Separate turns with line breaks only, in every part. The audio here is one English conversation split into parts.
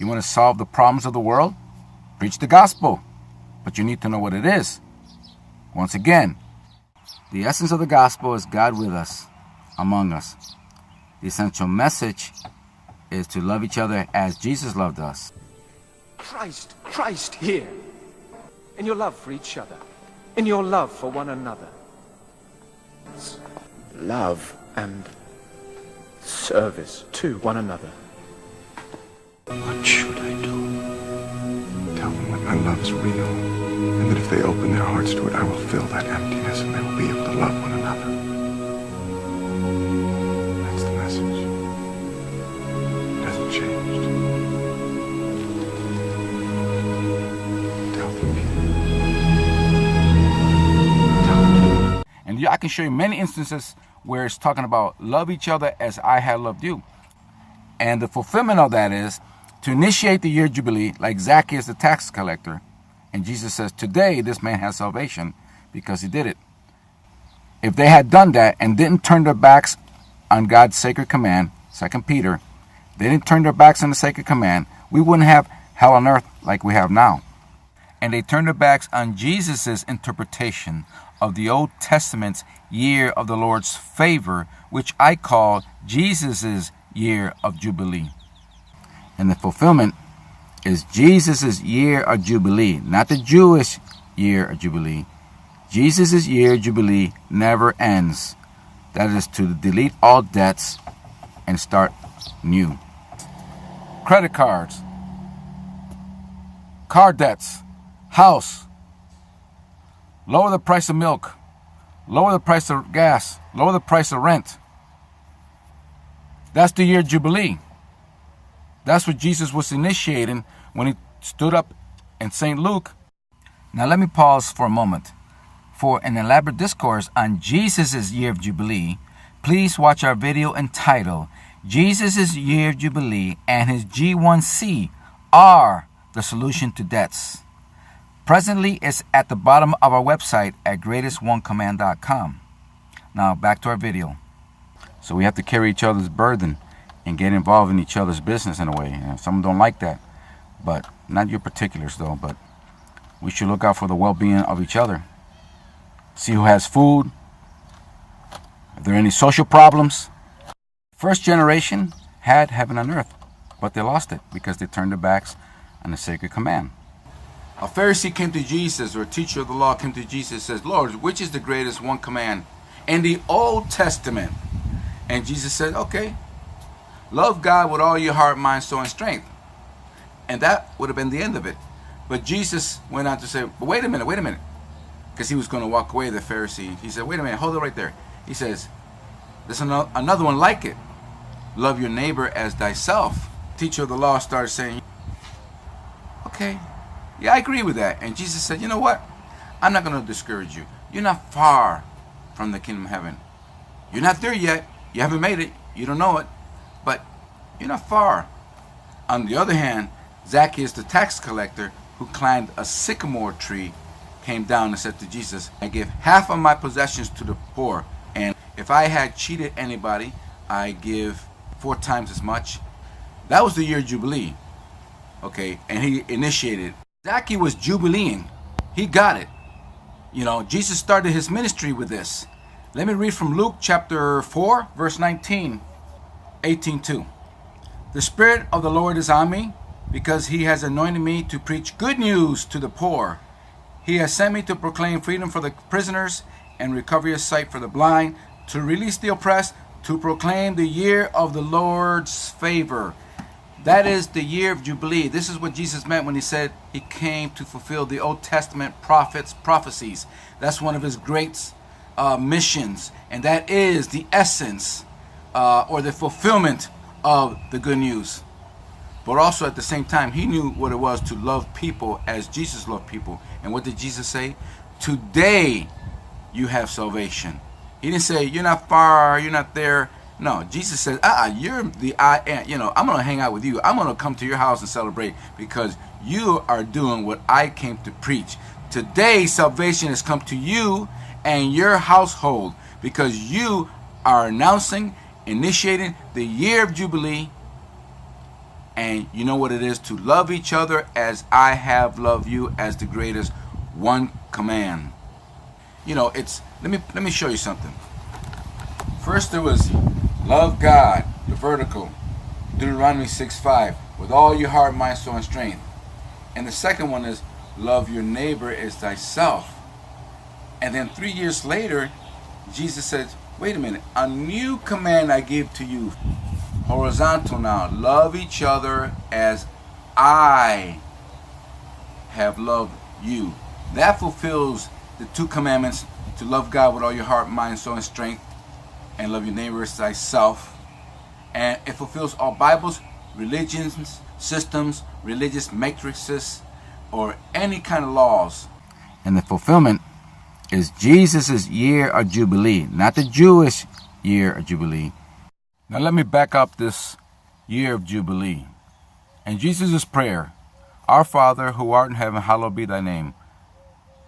You want to solve the problems of the world? Preach the gospel. But you need to know what it is. Once again, the essence of the gospel is God with us, among us. The essential message is to love each other as Jesus loved us.
Christ here. In your love for each other. In your love for one another. It's love and service to one another.
What should I do? Tell them that my love's real, and that if they open their hearts to it, I will fill that emptiness and they will be able to love one another. That's the message. It hasn't changed. Tell them, Peter. Tell them.
And I can show you many instances where it's talking about love each other as I have loved you. And the fulfillment of that is to initiate the year of Jubilee, like Zacchaeus the tax collector. And Jesus says, today this man has salvation because he did it. If they had done that and didn't turn their backs on God's sacred command, 2 Peter, they didn't turn their backs on the sacred command, we wouldn't have hell on earth like we have now. And they turned their backs on Jesus' interpretation of the Old Testament's year of the Lord's favor, which I call Jesus' year of Jubilee. And the fulfillment is Jesus' year of Jubilee, not the Jewish year of Jubilee. Jesus' year of Jubilee never ends. That is to delete all debts and start new. Credit cards, car debts, house, lower the price of milk, lower the price of gas, lower the price of rent. That's the year of Jubilee. That's what Jesus was initiating when he stood up in St. Luke. Now let me pause for a moment. For an elaborate discourse on Jesus' year of Jubilee, please watch our video entitled Jesus' Year of Jubilee and his G1C are the solution to debts. Presently, it's at the bottom of our website at greatestoncommand.com. Now back to our video. So we have to carry each other's burden and get involved in each other's business in a way. And some don't like that, but not your particulars though. But we should look out for the well-being of each other. See who has food. If there are any social problems. First generation had heaven on earth, but they lost it because they turned their backs on the sacred command. A Pharisee came to Jesus, or a teacher of the law came to Jesus and says, Lord, which is the greatest one command in the Old Testament? And Jesus said, okay, love God with all your heart, mind, soul, and strength. And that would have been the end of it. But Jesus went on to say, but wait a minute. Because he was going to walk away, the Pharisee. He said, wait a minute, hold it right there. He says, there's another one like it. Love your neighbor as thyself. Teacher of the law started saying, okay, yeah, I agree with that. And Jesus said, you know what? I'm not going to discourage you. You're not far from the kingdom of heaven. You're not there yet. You haven't made it. You don't know it. But you're not far. On the other hand, Zacchaeus the tax collector, who climbed a sycamore tree, came down and said to Jesus, I give half of my possessions to the poor. And if I had cheated anybody, I give 4 times as much. That was the year of Jubilee. Okay, and he initiated. Zacchaeus was jubileeing. He got it. You know, Jesus started his ministry with this. Let me read from Luke chapter 4, verse 19, 18:2. The Spirit of the Lord is on me, because he has anointed me to preach good news to the poor. He has sent me to proclaim freedom for the prisoners and recovery of sight for the blind, to release the oppressed, to proclaim the year of the Lord's favor. That is the year of Jubilee. This is what Jesus meant when he said he came to fulfill the Old Testament prophets' prophecies. That's one of his great missions, and that is the essence or the fulfillment of the good news. But also at the same time, he knew what it was to love people as Jesus loved people. And what did Jesus say? Today you have salvation. He didn't say, you're not far, you're not there. No, Jesus said, you're the I am. You know, I'm going to hang out with you. I'm going to come to your house and celebrate because you are doing what I came to preach. Today, salvation has come to you and your household because you are announcing, initiating the year of Jubilee, And you know what it is to love each other as I have loved you, as the greatest one command. You know, it's let me show you something. First there was love God, the vertical, Deuteronomy 6:5, with all your heart, mind, soul, and strength. And the second one is love your neighbor as thyself. And then 3 years later, Jesus says, wait a minute, a new command I give to you. Horizontal now, love each other as I have loved you. That fulfills the two commandments, to love God with all your heart, mind, soul, and strength, and love your neighbor as thyself. And it fulfills all Bibles, religions, systems, religious matrices, or any kind of laws. And the fulfillment is Jesus' year of Jubilee, not the Jewish year of Jubilee. Now let me back up this year of Jubilee. And Jesus' prayer, Our Father who art in heaven, hallowed be thy name.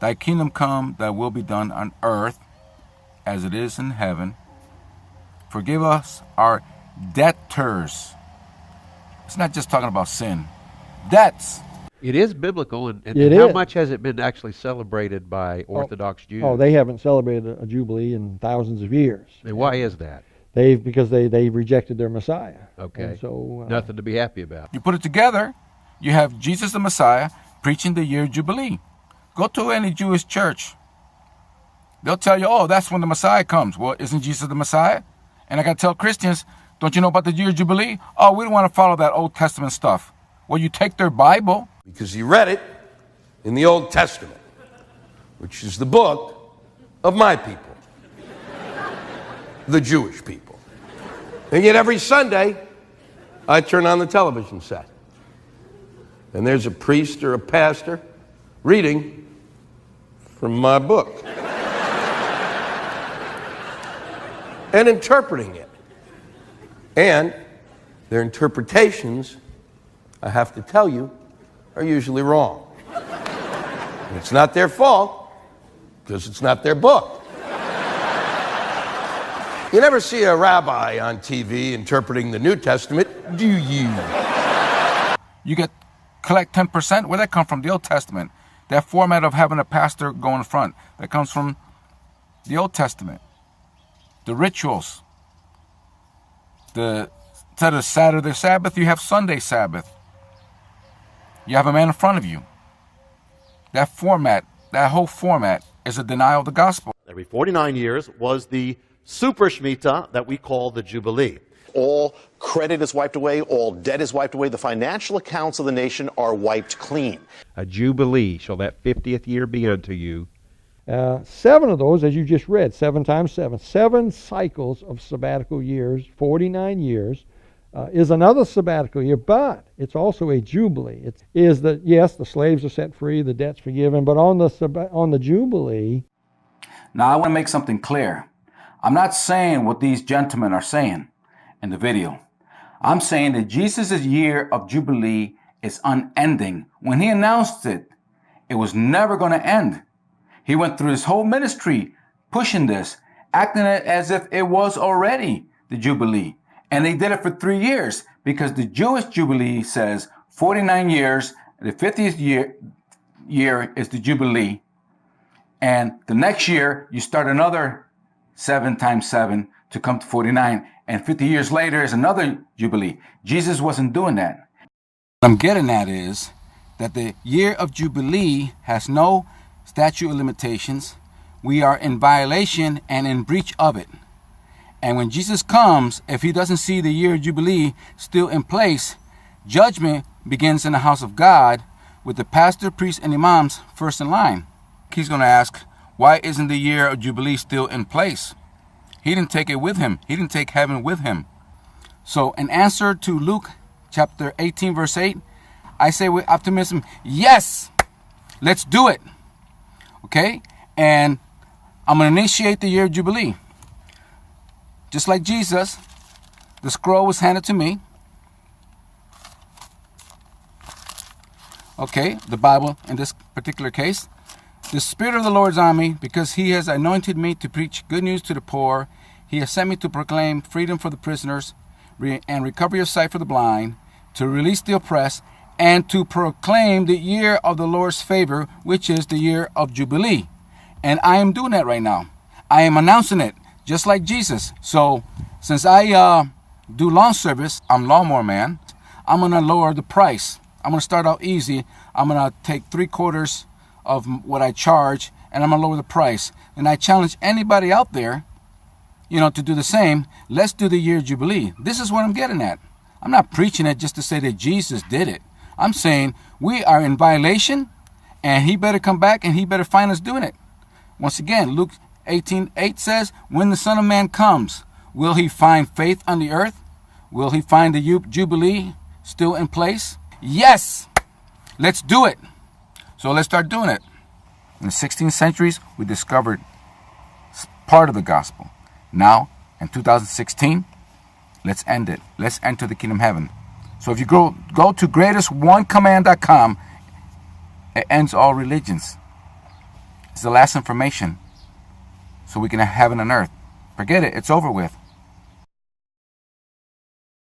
Thy kingdom come, thy will be done on earth as it is in heaven. Forgive us our debtors. It's not just talking about sin. Debts.
It is biblical, and
It
how
is.
much has it been actually celebrated by Orthodox Jews?
Oh, they haven't celebrated a Jubilee in thousands of years.
And why is that?
Because they rejected their Messiah.
Okay.
And so
Nothing to be happy about.
You put it together, you have Jesus the Messiah preaching the year of Jubilee. Go to any Jewish church. They'll tell you, oh, that's when the Messiah comes. Well, isn't Jesus the Messiah? And I got to tell Christians, don't you know about the year of Jubilee? Oh, we don't want to follow that Old Testament stuff. Well, you take their Bible.
Because he read it in the Old Testament, which is the book of my people, the Jewish people. And yet every Sunday, I turn on the television set, and there's a priest or a pastor reading from my book and interpreting it. And their interpretations, I have to tell you, are usually wrong. And it's not their fault, because it's not their book. You never see a rabbi on TV interpreting the New Testament, do you?
You collect 10%. Where'd that come from? The Old Testament. That format of having a pastor go in front, that comes from the Old Testament. The rituals. Instead of Saturday Sabbath, you have Sunday Sabbath. You have a man in front of you. That whole format is a denial of the gospel.
Every 49 years was the Super Shemitah that we call the Jubilee. All credit is wiped away, all debt is wiped away, the financial accounts of the nation are wiped clean.
A Jubilee shall that 50th year be unto you.
7 of those, as you just read, 7 times 7, 7 cycles of sabbatical years, 49 years, is another sabbatical year, but it's also a Jubilee. It is that, yes, the slaves are set free, the debt's forgiven, but on the Jubilee.
Now, I want to make something clear. I'm not saying what these gentlemen are saying in the video. I'm saying that Jesus' year of Jubilee is unending. When he announced it, it was never going to end. He went through his whole ministry pushing this, acting it as if it was already the Jubilee. And they did it for 3 years because the Jewish Jubilee says 49 years, the 50th year is the Jubilee. And the next year, you start another 7 times 7 to come to 49. And 50 years later is another Jubilee. Jesus wasn't doing that. What I'm getting at is that the year of Jubilee has no statute of limitations. We are in violation and in breach of it. And when Jesus comes, if he doesn't see the year of Jubilee still in place, judgment begins in the house of God with the pastor, priests, and imams first in line. He's going to ask, why isn't the year of Jubilee still in place? He didn't take it with him. He didn't take heaven with him. So in answer to Luke chapter 18, verse 8, I say with optimism, yes, let's do it. Okay? And I'm going to initiate the year of Jubilee. Just like Jesus, the scroll was handed to me. Okay, the Bible in this particular case. The Spirit of the Lord is on me because he has anointed me to preach good news to the poor. He has sent me to proclaim freedom for the prisoners and recovery of sight for the blind, to release the oppressed, and to proclaim the year of the Lord's favor, which is the year of Jubilee. And I am doing that right now. I am announcing it, just like Jesus. So, since I do lawn service, I'm lawnmower man, I'm going to lower the price. I'm going to start out easy. I'm going to take 3/4 of what I charge, and I'm going to lower the price. And I challenge anybody out there, to do the same. Let's do the year of Jubilee. This is what I'm getting at. I'm not preaching it just to say that Jesus did it. I'm saying we are in violation, and he better come back, and he better find us doing it. Once again, Luke 18:8 says, when the Son of Man comes, will he find faith on the earth? Will he find the Jubilee still in place? Yes! Let's do it. So let's start doing it. In the 16th centuries, we discovered part of the gospel. Now, in 2016, let's end it. Let's enter the kingdom of heaven. So if you go to greatest1command.com, it ends all religions. It's the last information. So we can have heaven on earth. Forget it. It's over with.